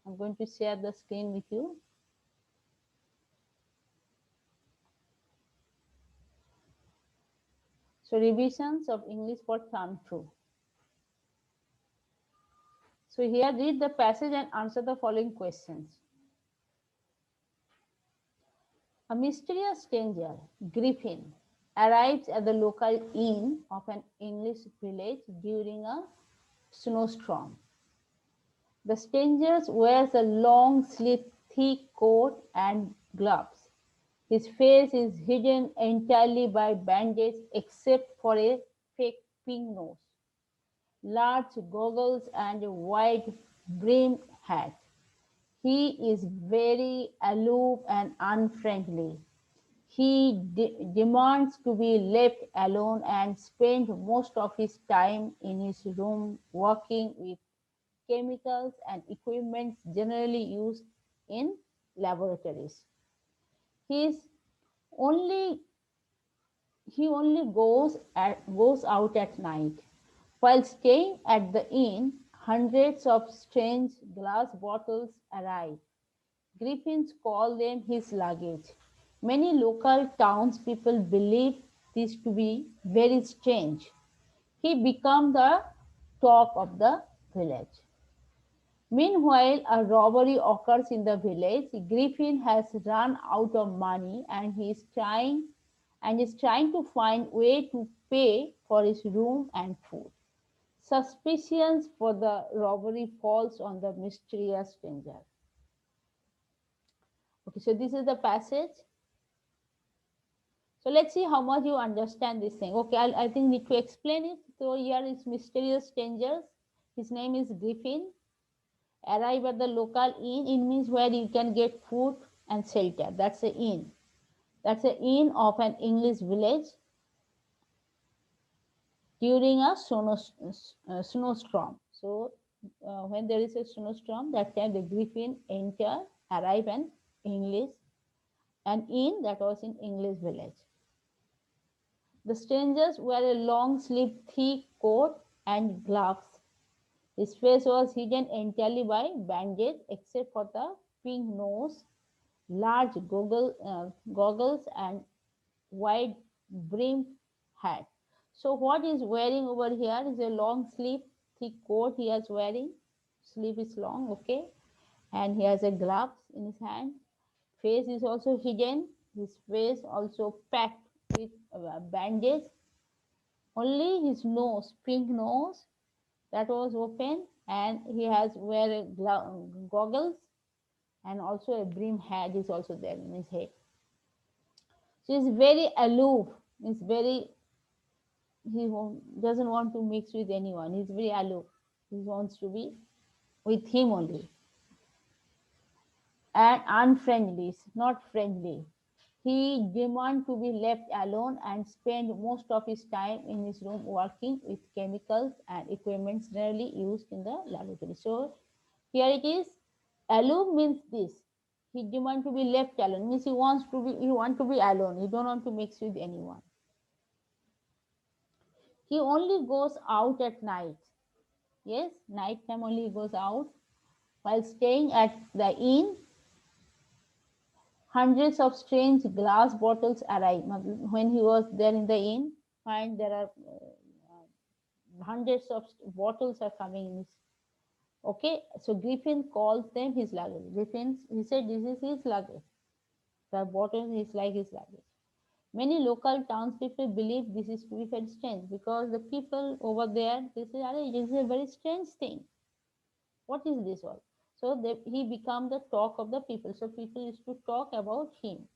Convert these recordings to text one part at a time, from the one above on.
I'm going to share the screen with you. So revisions of English for term 2. So here read the passage and answer the following questions. A mysterious stranger, Griffin, arrives at the local inn of an English village during a snowstorm. The stranger wears a long-sleeved thick coat and gloves. His face is hidden entirely by bandages except for a fake pink nose, large goggles, and a wide brimmed hat. He is very aloof and unfriendly. He demands to be left alone and spend most of his time in his room working with chemicals and equipment generally used in laboratories. He is only goes out at night. While staying at the inn, hundreds of strange glass bottles arrive. Griffins call them his luggage. Many local townspeople believe this to be very strange. He became the talk of the village. Meanwhile, a robbery occurs in the village. Griffin has run out of money and is trying to find way to pay for his room and food. Suspicions for the robbery falls on the mysterious stranger. Okay, so this is the passage. So let's see how much you understand this thing. Okay, I think need to explain it. So here is mysterious strangers. His name is Griffin. Arrive at the local inn. Inn means where you can get food and shelter. That's the inn. That's the inn of an English village during a snowstorm. So when there is a snowstorm, that time the Griffin arrive an inn that was in English village. The strangers wear a long sleeved thick coat and gloves. His face was hidden entirely by bandage except for the pink nose, large goggles, and wide brimmed hat. So what he's wearing over here is a long sleeve thick coat he is wearing. Sleeve is long, okay, and he has a gloves in his hand. Face is also hidden. His face also packed with bandage. Only his nose, pink nose, that was open, and he has wear goggles, and also a brim hat is also there in his head. So he's very aloof. He's very doesn't want to mix with anyone. He's very aloof. He wants to be with him only. And unfriendly, not friendly. He demands to be left alone and spend most of his time in his room working with chemicals and equipment generally used in the laboratory. So here it is. Aloof means this. He demands to be left alone. Means he want to be alone. He don't want to mix with anyone. He only goes out at night. Yes, night time only he goes out. While staying at the inn, hundreds of strange glass bottles arrive. When he was there in the inn, find there are hundreds of bottles are coming in his. Okay, so Griffin calls them his luggage. He said this is his luggage. The bottle is like his luggage. Many local townspeople believe this is to be very strange because the people over there they say, this is a very strange thing. What is this all? So he become the talk of the people. So people used to talk about him.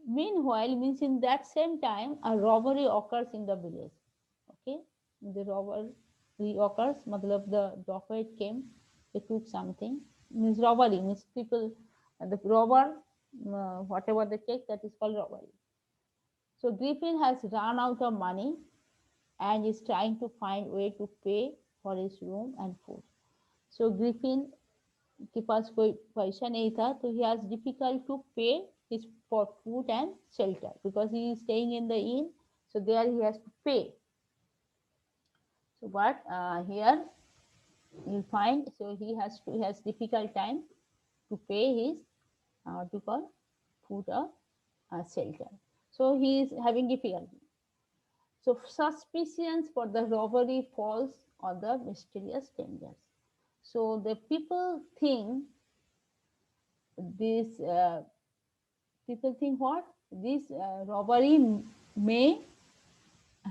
Meanwhile, means in that same time, a robbery occurs in the village. Okay, the robbery occurs. Matlab the dacoit came, they took something. Means robbery means people, the robber, whatever they take, that is called robbery. So Griffin has run out of money and is trying to find way to pay for his room and food. So Griffin के पास कोई पैसा नहीं था तो he has difficult to pay his for food and shelter because he is staying in the inn, so there he has to pay. So but here You'll find, so he has difficult time to pay his what you call food or shelter. So he is having difficulty. So suspicions for the robbery falls on the mysterious strangers. So the this people think what this robbery may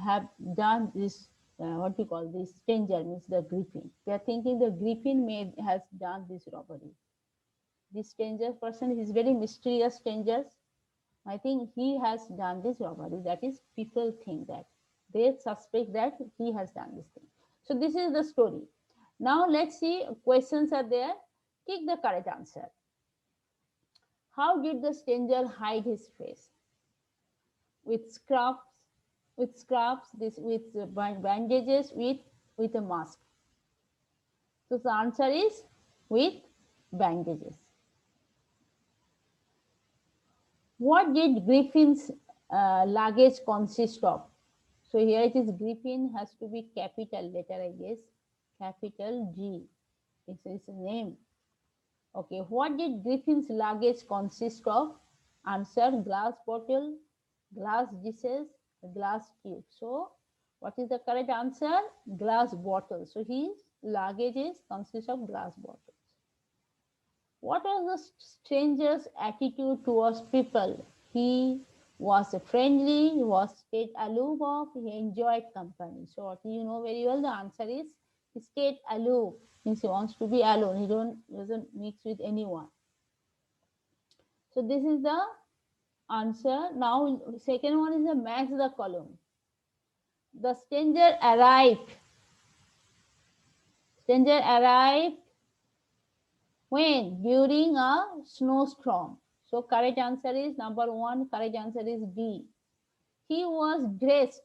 have done this. What you call this stranger means the griffin. They are thinking the griffin may has done this robbery. This stranger person is very mysterious strangers. I think he has done this robbery. That is, people think that they suspect that he has done this thing. So this is the story. Now let's see. Questions are there. Take the correct answer. How did the stranger hide his face? With scraps, this with bandages, with a mask. So the answer is with bandages. What did Griffin's luggage consist of? So here it is, Griffin has to be capital letter, I guess. Capital G. This is a name. Okay, what did Griffin's luggage consist of? Answer, glass bottle, glass dishes, glass tube. So what is the correct answer? Glass bottle. So his luggage is consists of glass bottles. What was the stranger's attitude towards people? He was friendly, he was stayed aloof of, he enjoyed company. So what you know very well, the answer is he stayed aloof, means he wants to be alone, he doesn't mix with anyone. So this is the answer. Now second one is the match the column. The stranger arrived. Stranger arrived when? During a snowstorm. So correct answer is number 1. Correct answer is D. He was dressed.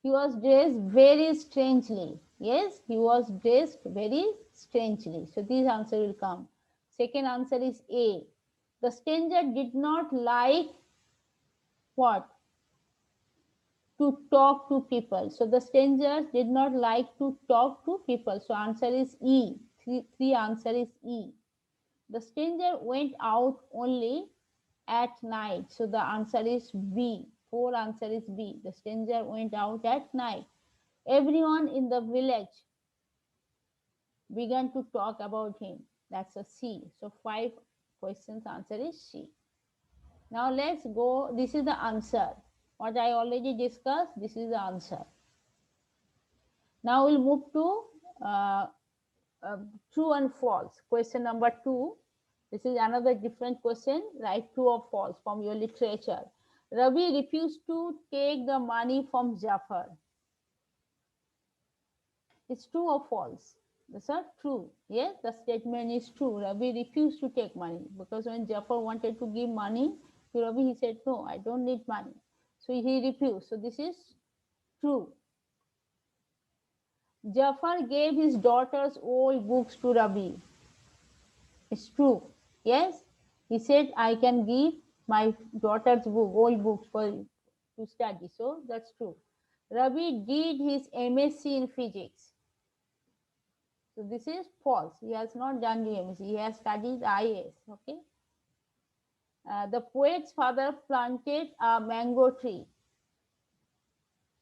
He was dressed very strangely. Yes, he was dressed very strangely. So this answer will come. Second answer is A. The stranger did not like what? To talk to people. So the stranger did not like to talk to people. So answer is E. Three answer is E. The stranger went out only at night. So the answer is B. 4 answer is B. The stranger went out at night. Everyone in the village began to talk about him. That's a C. So 5 questions answer is C. Now let's go. This is the answer. What I already discussed, this is the answer. Now we'll move to uh, true and false. Question number 2. This is another different question. Write true or false from your literature. Ravi refused to take the money from Jafar. It's true or false? That's not true. Yes, the statement is true. Ravi refused to take money because when Jafar wanted to give money to Ravi, he said, no, I don't need money. So he refused. So this is true. Jafar gave his daughter's old books to Ravi. It's true. Yes, he said, I can give my daughter's book, old books for to study. So that's true. Ravi did his MSc in physics. So this is false. He has not done the MSc. He has studied IAS. Okay. The poet's father planted a mango tree.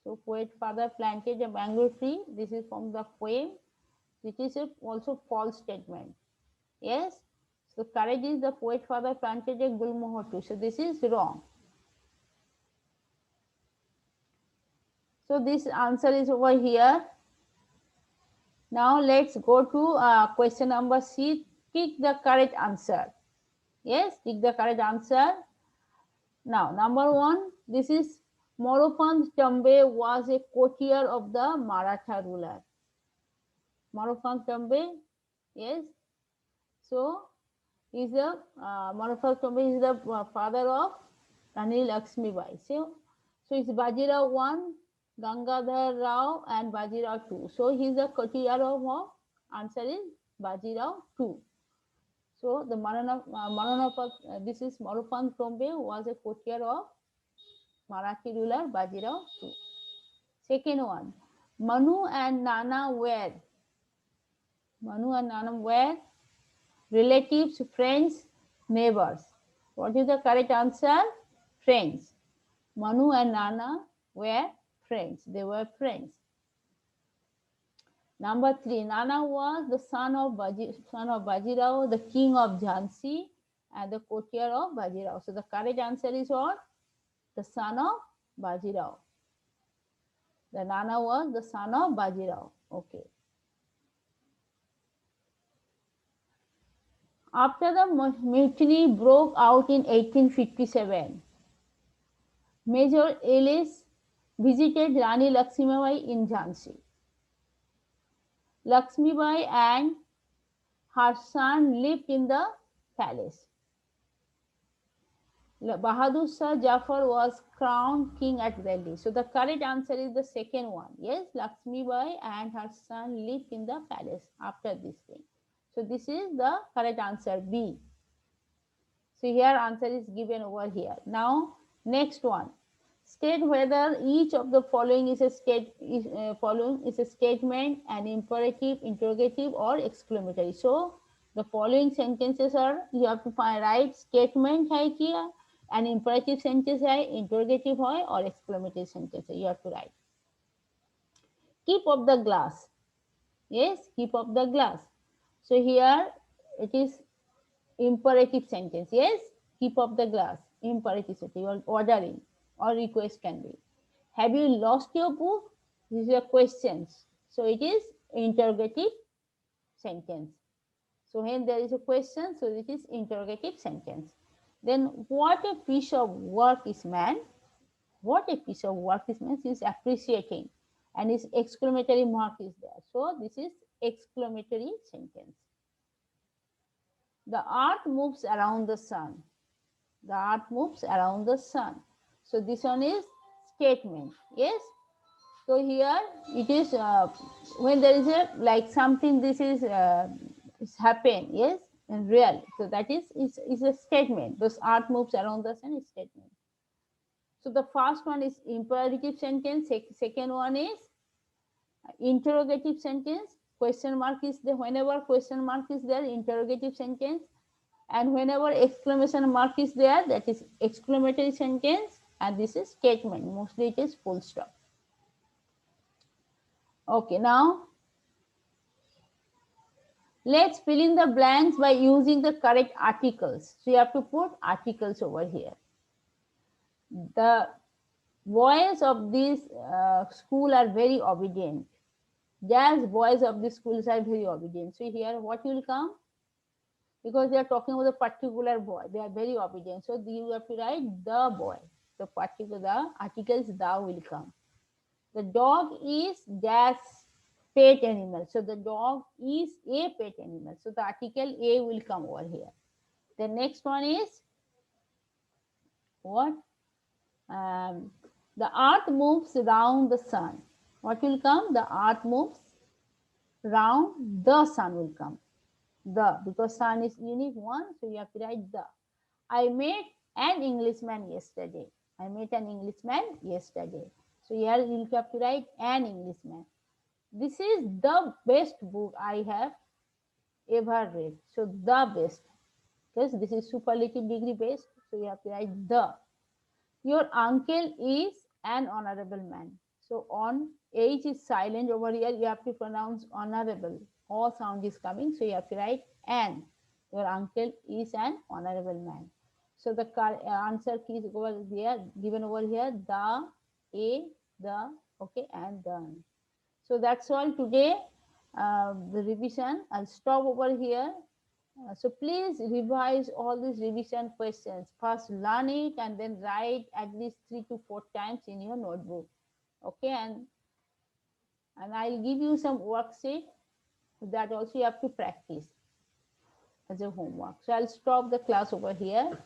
So poet father planted a mango tree. This is from the poem. This is also false statement. Yes. So correct is the poet father planted a gulmohar tree. So this is wrong. So this answer is over here. Now let's go to question number C. Pick the correct answer. Yes, pick the correct answer. Now, number 1, this is Moropant Tambe was a courtier of the Maratha ruler. Moropant Tambe, yes. So, is the Moropant Tambe is the father of Rani Lakshmibai. So it's Bajirao 1, Gangadhar Rao, and Bajirao 2. So he is the courtier of answer is Bajirao 2. So the this is Moropant Tambe was a courtier of Marathi ruler Bajirao II. Second one, Manu and Nana were. Manu and Nana were relatives, friends, neighbors. What is the correct answer? Friends. Manu and Nana were friends. They were friends. Number 3, Nana was the son of Bajirao, the king of Jhansi, and the courtier of Bajirao. So the correct answer is what? The son of Bajirao. The Nana was the son of Bajirao. Okay. After the mutiny broke out in 1857, Major Ellis visited Rani Lakshmibai in Jhansi. Lakshmibai and her son lived in the palace. Bahadur Shah Jafar was crowned king at Delhi. So the correct answer is the second one. Yes, Lakshmibai and her son lived in the palace after this thing. So this is the correct answer, B. So here answer is given over here. Now next one. State whether each of the following is a statement, an imperative, interrogative, or exclamatory. So the following sentences are, you have to find right statement hai kiya, an imperative sentence hai, interrogative hai, or exclamatory sentence hai. You have to write. Keep up the glass. Yes, keep up the glass. So here it is imperative sentence. Yes, keep up the glass. Imperative sentence. You are ordering or request can be. Have you lost your book? This is a question. So it is interrogative sentence. So when there is a question, so it is interrogative sentence. Then what a piece of work is man? What a piece of work is man? He is appreciating, and his exclamatory mark is there. So this is exclamatory sentence. The earth moves around the sun. The earth moves around the sun. So this one is statement. Yes. So here it is when there is a like something, this is happen. Yes, and real. So that is a statement. Those earth moves around the sun is statement. So the first one is imperative sentence. Second one is interrogative sentence. Question mark is there. Whenever question mark is there, interrogative sentence. And whenever exclamation mark is there, that is exclamatory sentence, and this is statement. Mostly it is full stop. Okay, now let's fill in the blanks by using the correct articles. So you have to put articles over here. The boys of this school are very obedient. Yes, boys of this schools are very obedient. So here what will come? Because they are talking about a particular boy, they are very obedient. So you have to write the boy. The articles the will come. The dog is dash pet animal. So the dog is a pet animal. So the article a will come over here. The next one is what? The earth moves around the sun. What will come? The earth moves round the sun will come. The, because sun is unique one, so you have to write the. I met an Englishman yesterday. I met an Englishman yesterday. So here you have to write an Englishman. This is the best book I have ever read. So the best, because this is superlative degree based. So you have to write the. Your uncle is an honorable man. So on H is silent over here. You have to pronounce honorable. All sound is coming. So you have to write an. Your uncle is an honorable man. So the answer key is over there, given over here. The, a, the, okay, and the. So that's all today. The revision. I'll stop over here. So please revise all these revision questions. First learn it and then write at least 3 to 4 times in your notebook. Okay, and I'll give you some worksheet that also you have to practice as a homework. So I'll stop the class over here.